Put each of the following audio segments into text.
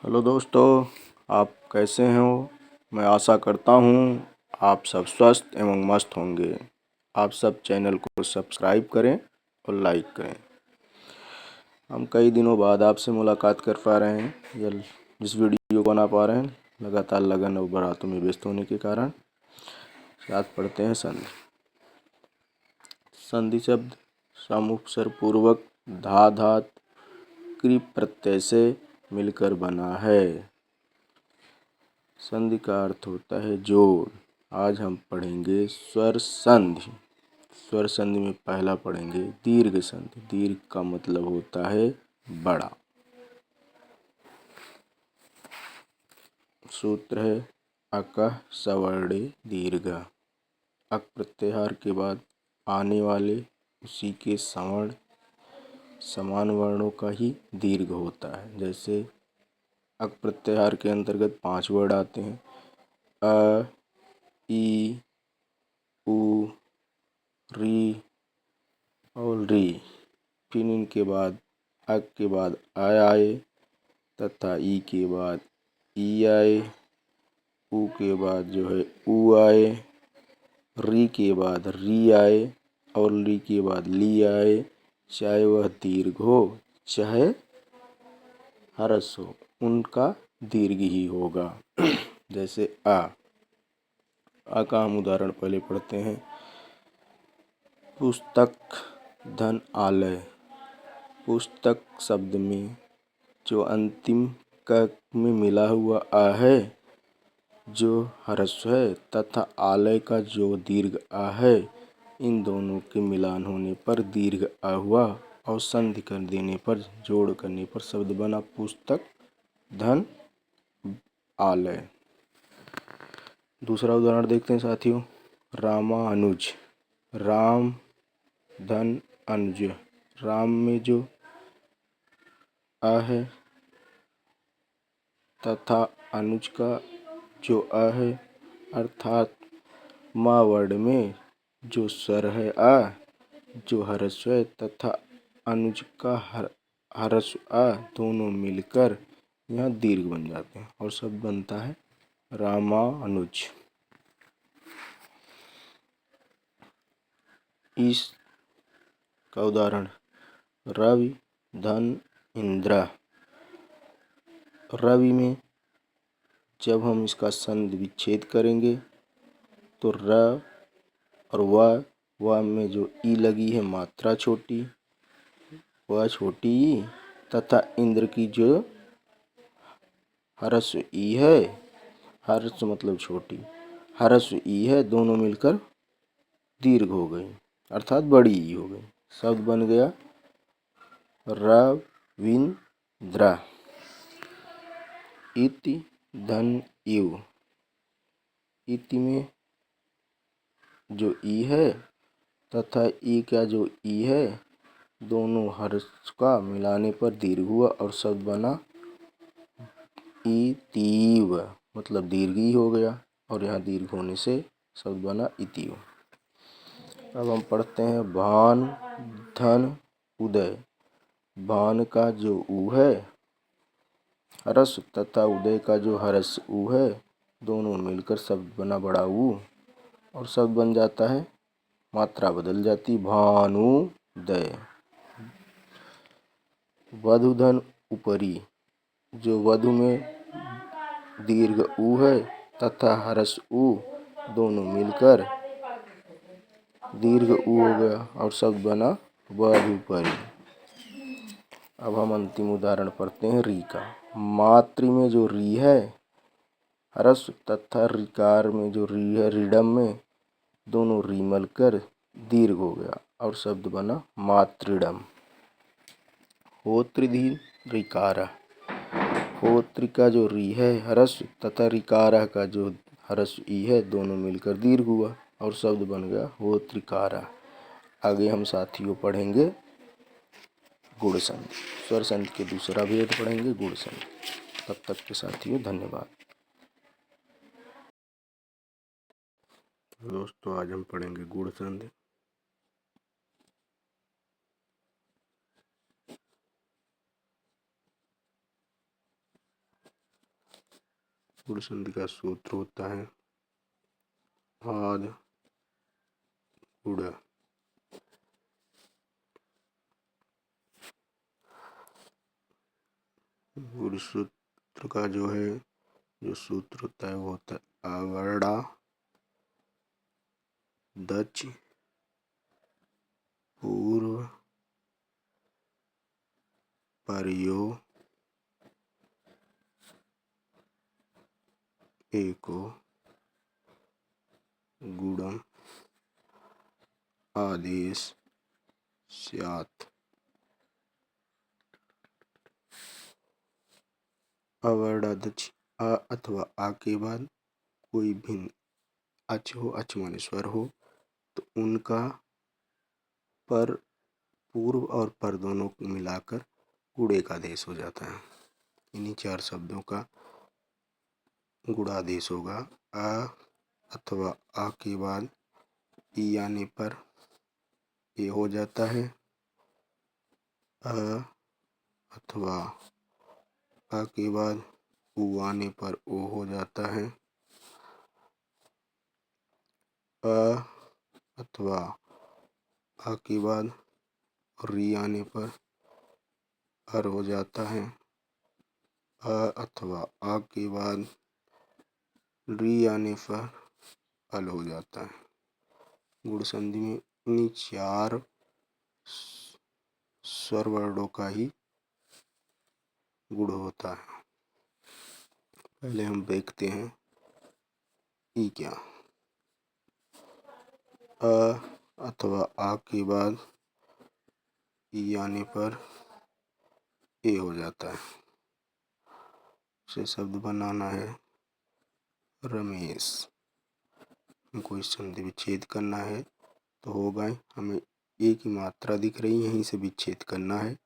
Hello दोस्तों, आप कैसे हो। मैं आशा करता हूँ आप सब स्वस्थ एवं मस्त होंगे। आप सब चैनल को सब्सक्राइब करें और लाइक करें। हम कई दिनों बाद आपसे मुलाकात कर पा रहे हैं या जिस वीडियो को बना पा रहे हैं, लगातार लगन और बातों में व्यस्त होने के कारण। साथ पढ़ते हैं संधि। संधि शब्द समुपसर्गपूर्वक धा धात क्रि प्रत्यय से मिलकर बना है। संधि का अर्थ होता है जोड़। आज हम पढ़ेंगे स्वर संधि। स्वर संधि में पहला पढ़ेंगे दीर्घ संधि। दीर्घ का मतलब होता है बड़ा। सूत्र है अकः सवर्णे दीर्घ। अक प्रत्याहार के बाद आने वाले उसी के सवर्ण समान वर्णों का ही दीर्घ होता है। जैसे अक प्रत्याहार के अंतर्गत 5 वर्ड आते हैं अ, ई, उ, री और री। फिर इनके बाद अक के बाद आय आए तथा ई के बाद ई आए, उ के बाद जो है उ आए, री के बाद री आए और ली के बाद ली आए। चाहे वह दीर्घ हो चाहे ह्रस्व हो, उनका दीर्घ ही होगा। जैसे आ का हम उदाहरण पहले पढ़ते हैं। पुस्तक धन आलय। पुस्तक शब्द में जो अंतिम क में मिला हुआ आ है जो ह्रस्व है तथा आलय का जो दीर्घ आ है, इन दोनों के मिलान होने पर दीर्घ आ हुआ और संधि कर देने पर, जोड़ करने पर शब्द बना पुस्तक धन आलय। दूसरा उदाहरण देखते हैं साथियों। रामानुज। राम धन अनुज। राम में जो आ है तथा अनुज का जो आ है, अर्थात माँ वर्ड में जो स्वर है आ जो ह्रस्व है तथा अनुज का ह्रस्व आ, दोनों मिलकर यहाँ दीर्घ बन जाते हैं और शब्द बनता है रामानुज। इस का उदाहरण रवि धन इंद्र। रवि में जब हम इसका संधि विच्छेद करेंगे तो र और व में जो ई लगी है मात्रा छोटी, वह छोटी ई तथा इंद्र की जो ह्रस्व ई है, ह्रस्व मतलब छोटी, ह्रस्व ई है, दोनों मिलकर दीर्घ हो गई अर्थात बड़ी ई हो गई। शब्द बन गया रविंद्र। इति धन इव। इति में जो ई है तथा ई का जो ई है, दोनों ह्रस्व का मिलाने पर दीर्घ हुआ और शब्द बना इतीव, मतलब दीर्घ ही हो गया और यहाँ दीर्घ होने से शब्द बना इतीव। अब हम पढ़ते हैं भान धन उदय। भान का जो उ है ह्रस्व तथा उदय का जो ह्रस्व उ है, दोनों मिलकर शब्द बना बड़ा ऊ और शब्द बन जाता है, मात्रा बदल जाती भानुदय। वधु धन उपरी। जो वधु में दीर्घ उ है तथा ह्रस्व उ, दोनों मिलकर दीर्घ उ हो गया और शब्द बना वधूपरी। अब हम अंतिम उदाहरण पढ़ते हैं री का। मातृ में जो री है ह्रस्व तथा ऋकार में जो री है रीडम में, दोनों री मिलकर दीर्घ हो गया और शब्द बना मातृडम। होत्र दीर्घ ऋकार। होत्र का जो री है ह्रस्व तथा ऋकार का जो ह्रस्व ई है, दोनों मिलकर दीर्घ हुआ और शब्द बन गया होत्रिकारा। आगे हम साथियों पढ़ेंगे गुण संधि। स्वर संधि के दूसरा भेद पढ़ेंगे गुण संधि। तब तक के साथियों धन्यवाद। दोस्तों आज हम पढ़ेंगे गुण संधि। गुण संधि का सूत्र होता है आद गुण। गुण सूत्र का जो सूत्र होता है वो होता है अवर्ड़ा दच पूर्व पर्यो एको गुणम आदेश स्यात्। अवर्णादच आ अथवा आ के बाद कोई भिन्न अच हो, अच माने स्वर हो, तो उनका पर पूर्व और पर दोनों को मिलाकर गुणे का आदेश हो जाता है। इन्हीं चार शब्दों का गुणादेश होगा। आ अथवा आ के बाद ई आने पर ए हो जाता है। अ अथवा आ के बाद उ आने पर ओ हो जाता है। अ अथवा आ के बाद री आने पर अर हो जाता है। अ अथवा आ के बाद री आने पर अल हो जाता है। गुण संधि में इन चार स्वर वर्णों का ही गुण होता है। पहले हम देखते हैं ई क्या। अ अथवा आ के बाद ई आने पर ए हो जाता है। से शब्द बनाना है रमेश। हमको इस संधि विच्छेद करना है तो होगा हमें ए की मात्रा दिख रही है, यहीं से विच्छेद करना है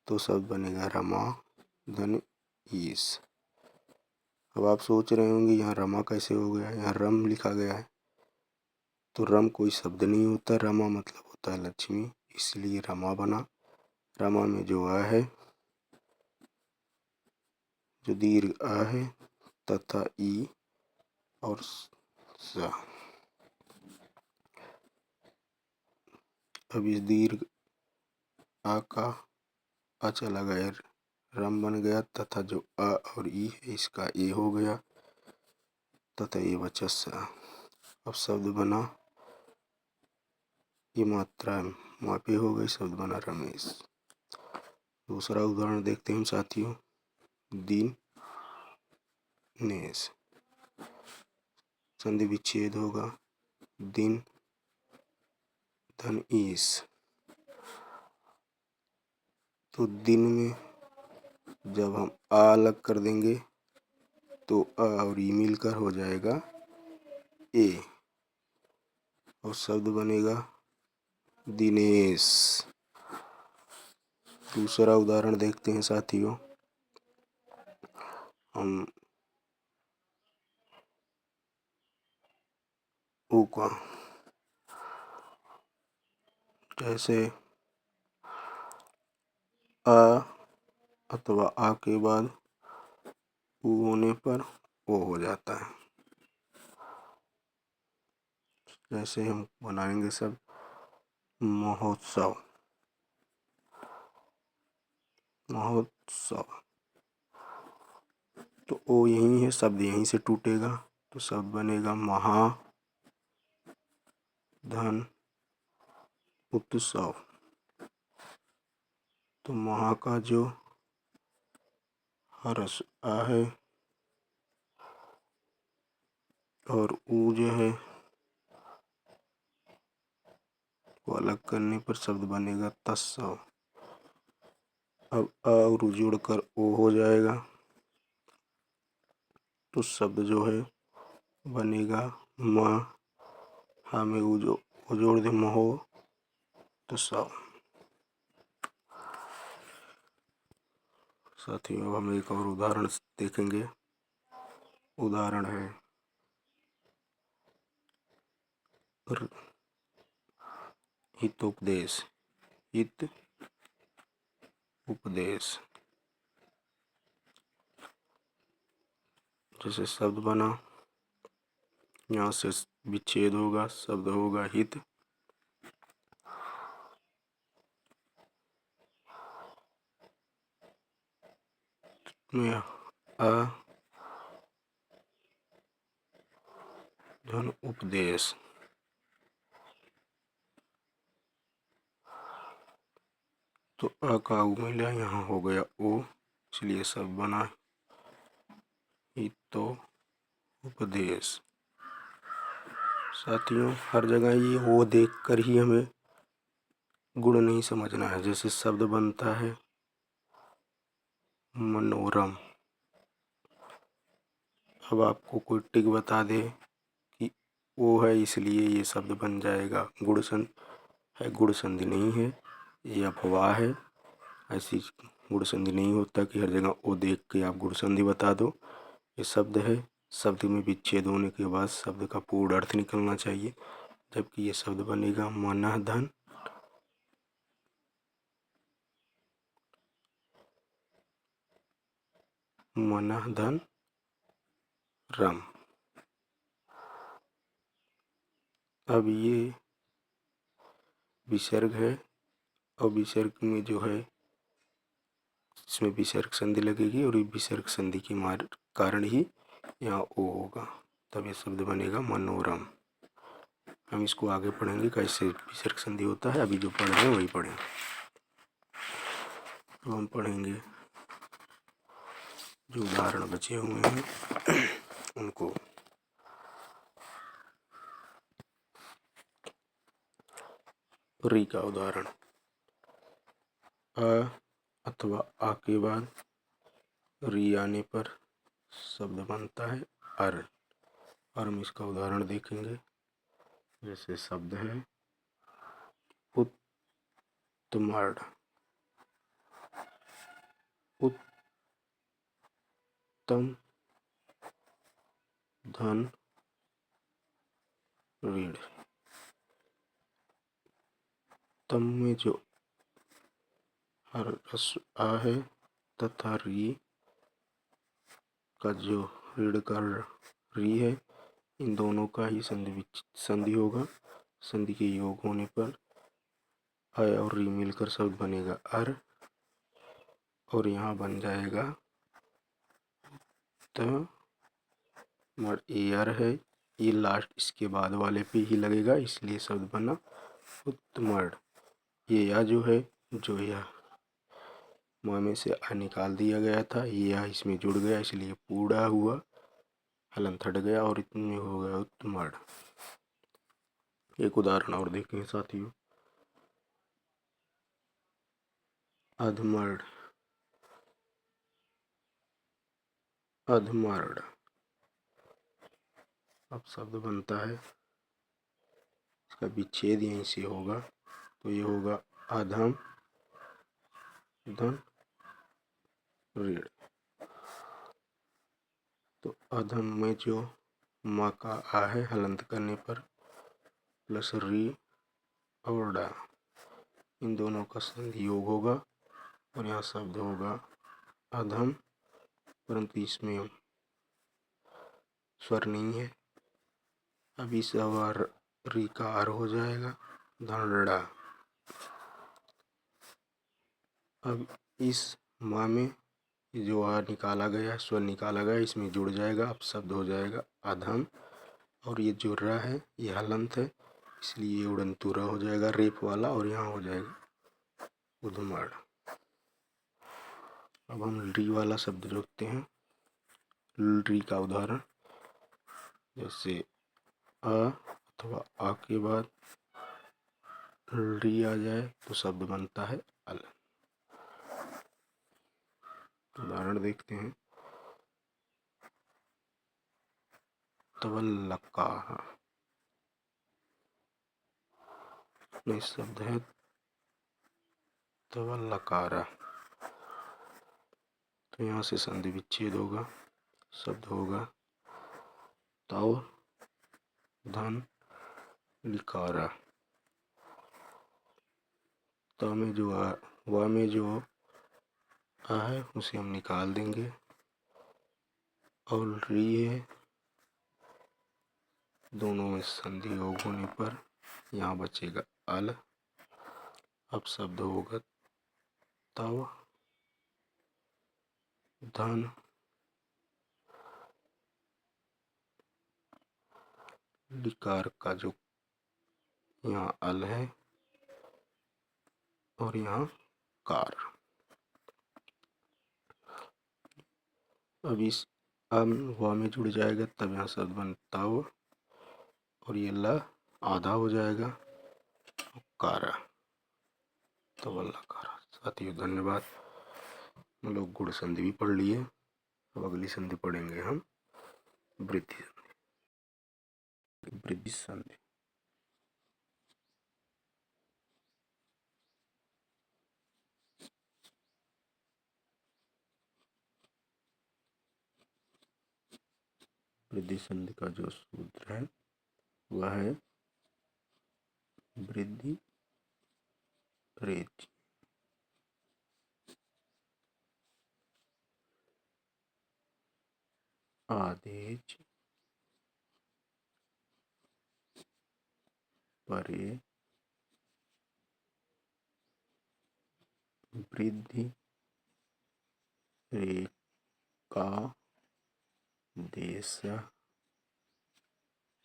तो शब्द बनेगा रमा धन ईस। अब आप सोच रहे होंगे यहाँ रमा कैसे हो गया, यहाँ रम लिखा गया है। तो रम कोई शब्द नहीं होता, रमा मतलब होता है लक्ष्मी, इसलिए रमा बना। रमा में जो आ है, जो दीर्घ आ है तथा ई और सा। अब इस दीर्घ आ का आ चला गया, रम बन गया तथा जो आ और ई है इसका ए हो गया तथा ये बचा सा। अब शब्द बना, ये मात्रा मापी हो गई, शब्द बना रमेश। दूसरा उदाहरण देखते हैं साथियों। दिन नेस, संधि विच्छेद होगा दिन धन ईस। तो दिन में जब हम आ अलग कर देंगे तो अ और ई मिलकर हो जाएगा ए और शब्द बनेगा दिनेश। दूसरा उदाहरण देखते हैं साथियों। हम ऊ का जैसे आ अथवा आ के बाद ऊ होने पर ओ हो जाता है। जैसे हम बनाएंगे सब महोत्सव, महोत्सव तो ओ यही है, शब्द यहीं से टूटेगा तो शब्द बनेगा महा धन उत्सव। तो महा का जो हर्ष आ है और ऊ जो है वो अलग करने पर शब्द बनेगा तत्सव। अब अ और ऊ जोड़कर ओ हो जाएगा तो शब्द जो है बनेगा म। हमें ऊ जोड़ दे महो तो सव। साथियों अब हम एक और उदाहरण देखेंगे। उदाहरण है हितोपदेश। हित उपदेश, जैसे शब्द बना, यहाँ से विच्छेद होगा, शब्द होगा हित। में अ धन उपदेश, तो अ का उ मिला, यहाँ हो गया ओ, इसलिए शब्द बना हितो उपदेश। साथियों, हर जगह ये वो देख कर ही हमें गुण नहीं समझना है। जैसे शब्द बनता है मनोरम, अब आपको कोई टिक बता दे कि वो है इसलिए ये शब्द बन जाएगा, गुण संधि है, गुण संधि नहीं है, ये अफवाह है। ऐसी गुण संधि नहीं होता कि हर जगह ओ देख के आप गुण संधि बता दो। ये शब्द है, शब्द में विच्छेद होने के बाद शब्द का पूर्ण अर्थ निकलना चाहिए। जबकि ये शब्द बनेगा मनः धन मनः धन रम। अब ये विसर्ग है, और विसर्ग में जो है इसमें विसर्ग संधि लगेगी, और ये विसर्ग संधि के कारण ही यहाँ ओ होगा, तब ये शब्द बनेगा मनोरम। हम इसको आगे पढ़ेंगे कैसे विसर्ग संधि होता है, अभी जो पढ़ रहे हैं वही पढ़ें। तो हम पढ़ेंगे जो उदाहरण बचे हुए हैं उनको। री का उदाहरण, अ अथवा आ के बाद री आने पर शब्द बनता है अर, और हम इसका उदाहरण देखेंगे। जैसे शब्द है उत्तमर्ड, उत्तम धन ऋण। तम में जो हर रस्व आ है तथा री का जो ऋण का री है, इन दोनों का ही संधि होगा। संधि के योग होने पर अ और री मिलकर शब्द बनेगा अर, और यहाँ बन जाएगा त मर। ए अर है, ये लास्ट इसके बाद वाले पे ही लगेगा, इसलिए शब्द बना उत्तमर्ड। ये या जो है, जो यह माँ में से आ निकाल दिया गया था, ये या इसमें जुड़ गया, इसलिए पूरा हुआ, हलंत हट गया और इतने हो गया उत्तमर्ड। एक उदाहरण और देखें साथियों, अधमर्ड, अधमर्ड। अब शब्द बनता है, इसका विच्छेद यहीं से होगा, तो ये होगा अधम धन ऋण। तो अधम में जो माँ का आ है, हलंत करने पर प्लस री और डा, इन दोनों का संधि योग होगा, और यहाँ शब्द होगा अधम, परंतु इसमें स्वर नहीं है। अब इस और री का आर हो जाएगा धनड़ा। अब इस माँ में जो आ निकाला गया, स्वर निकाला गया, इसमें जुड़ जाएगा, अब शब्द हो जाएगा अधम, और ये जुड़ रहा है, ये हलंत है, इसलिए उड़नतुरा हो जाएगा रेप वाला, और यहाँ हो जाएगा उधमड़। अब हम री वाला शब्द जोड़ते हैं। री का उदाहरण, जैसे अ अथवा आ के बाद री आ जाए तो शब्द बनता है अल। उदाहरण देखते हैं, तवल्लका में शब्द है तवल्लकारा, तो यहाँ से संधि विच्छेद होगा, शब्द होगा तव धन लिकारा। त में जो आ, व में जो आ है उसे हम निकाल देंगे, और री दोनों में संधि योग होने पर यहाँ बचेगा अल। अब शब्द होगा तव धन लिकार का जो यहाँ अल है और यहाँ कार। अब इस अम हुआ में जुड़ जाएगा तब यहाँ शब्द बनता हो और ये ला आधा हो जाएगा कारा तो अल्लाह कारा। साथियों धन्यवाद। हम लोग गुण संधि भी पढ़ लिए। अब अगली संधि पढ़ेंगे हम वृद्धि संधि। वृद्धि संधि वृद्धि संधि का जो सूत्र है वह है वृद्धि रेच आदेश परे वृद्धि रेखा देश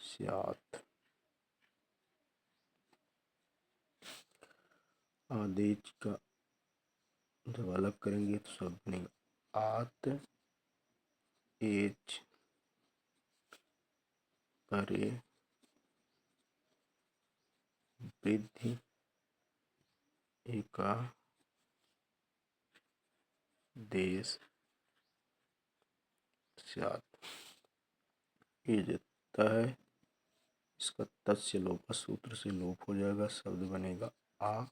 स्यात्। आदेश का जब अलग करेंगे तो शब्द बनेगा आत एच परे वृद्धि एका देश स्यात्। ये जितना है इसका तस्य लोप सूत्र से लोप हो जाएगा। शब्द बनेगा आ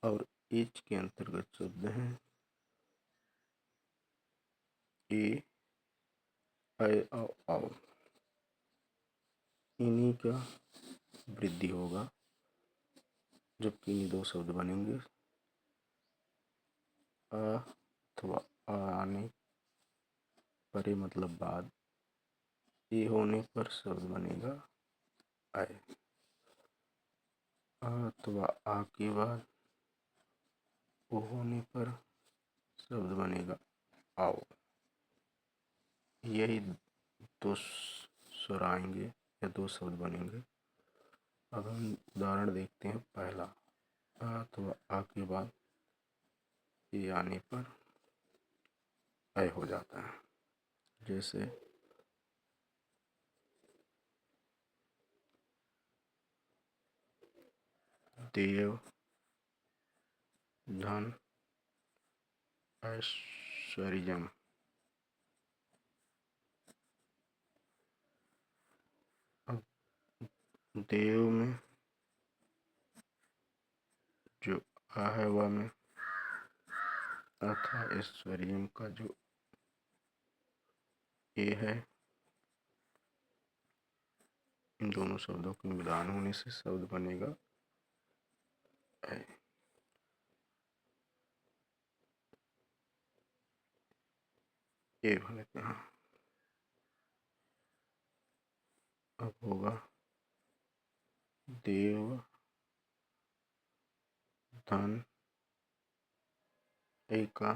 और एच के अंतर्गत शब्द हैं ए ऐ औ। इन्हीं का वृद्धि होगा जबकि ये दो शब्द बनेंगे अथवा आने परे मतलब बाद ए होने पर शब्द बनेगा आय। अथवा आ के बाद ओ होने पर शब्द बनेगा आओ। यही दो स्वर आएंगे या दो शब्द बनेंगे। अब हम उदाहरण देखते हैं। पहला अथवा आ के बाद ए आने पर ऐ हो जाता है। जैसे देव धन ऐश्वर्यम। अब देव में जो आ है वह में अथा ऐश्वर्यम का जो ए है इन दोनों शब्दों के मिलान होने से शब्द बनेगा ऐ। ए भले कहाँ अब होगा देव धन एका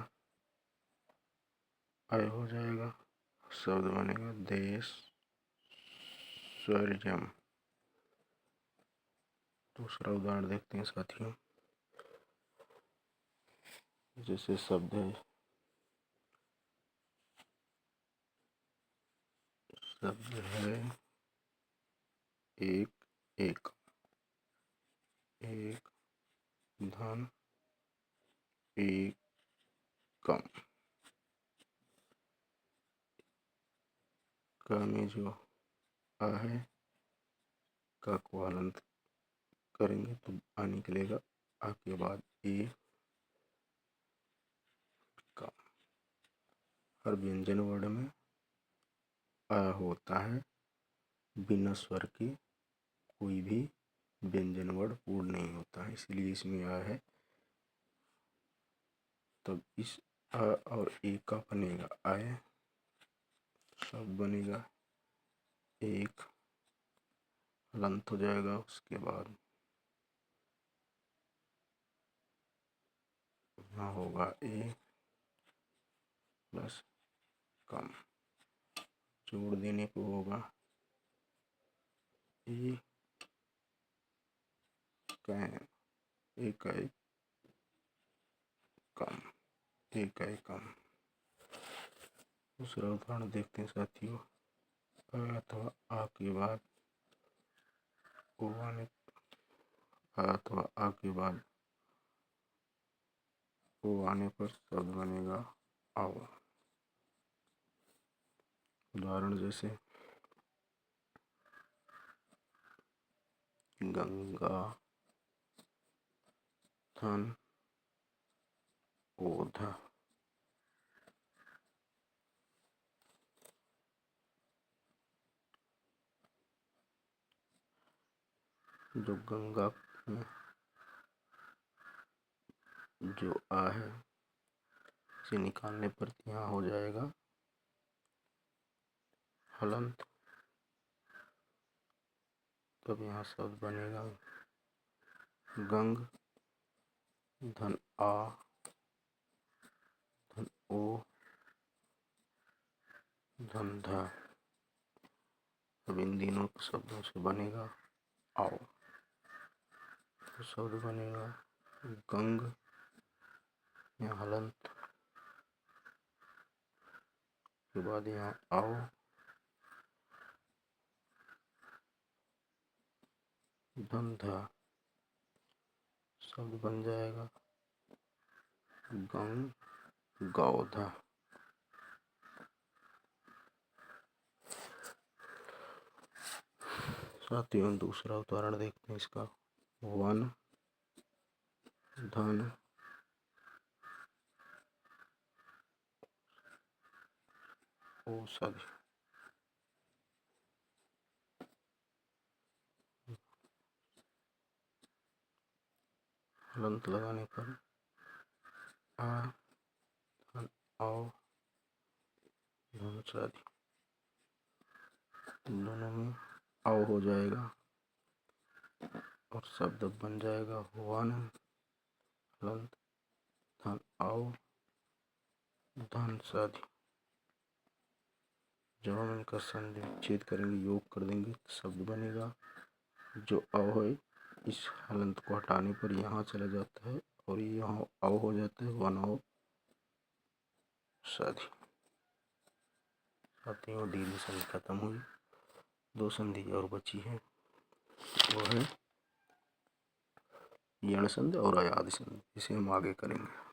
ऐ हो जाएगा। शब्द बनेगा देश स्वर्जम। दूसरा उदाहरण देखते हैं साथियों। जैसे शब्द है एक एक एक धन एक कम का में जो आ है का को हलंत करेंगे तो आ निकलेगा। आ के बाद ए का। हर व्यंजन वर्ण में आ होता है। बिना स्वर के कोई भी व्यंजन वर्ण पूर्ण नहीं होता है, इसलिए इसमें आ है। तब इस आ और ए का बनेगा आय शब्द बनेगा एक, हलंत हो जाएगा, उसके बाद यहाँ होगा ए प्लस कम, जोड़ देने को होगा ए कैम, इकाई कम, इकाई कम। दूसरा उदाहरण देखते हैं साथियों। अ अथवा आ के बाद ओ आने, अथवा आ के बाद ओ आने पर शब्द बनेगा आओ। उदाहरण जैसे गंगा धन ओधा। जो गंगा में जो आ है इसे निकालने पर यहाँ हो जाएगा हलंत, तब यहाँ शब्द बनेगा गंग धन आ धन ओ धन धा। अब इन तीनों शब्दों से बनेगा आओ। तो शब्द बनेगा गंग, यहाँ हलंत के बाद यहाँ आओ, धंधा, शब्द बन जाएगा गंग गौधा। साथियों दूसरा उदाहरण देखते हैं इसका। वन धन औषधि। हलंत लगाने पर आ धन आओ धनौषधि, दोनों में आओ हो जाएगा और शब्द बन जाएगा वन हलंत धन आओ धनौषधि। जब हम इनका संधि विच्छेद करेंगे, योग कर देंगे तो शब्द बनेगा जो अव है इस हलंत को हटाने पर यहाँ चला जाता है और यहाँ अव हो जाता है वन अव साधी। साथियों दीर्घ संधि खत्म हुई, दो संधि और बची है, वो है यण संधि और अयाद संधि। इसे हम आगे करेंगे।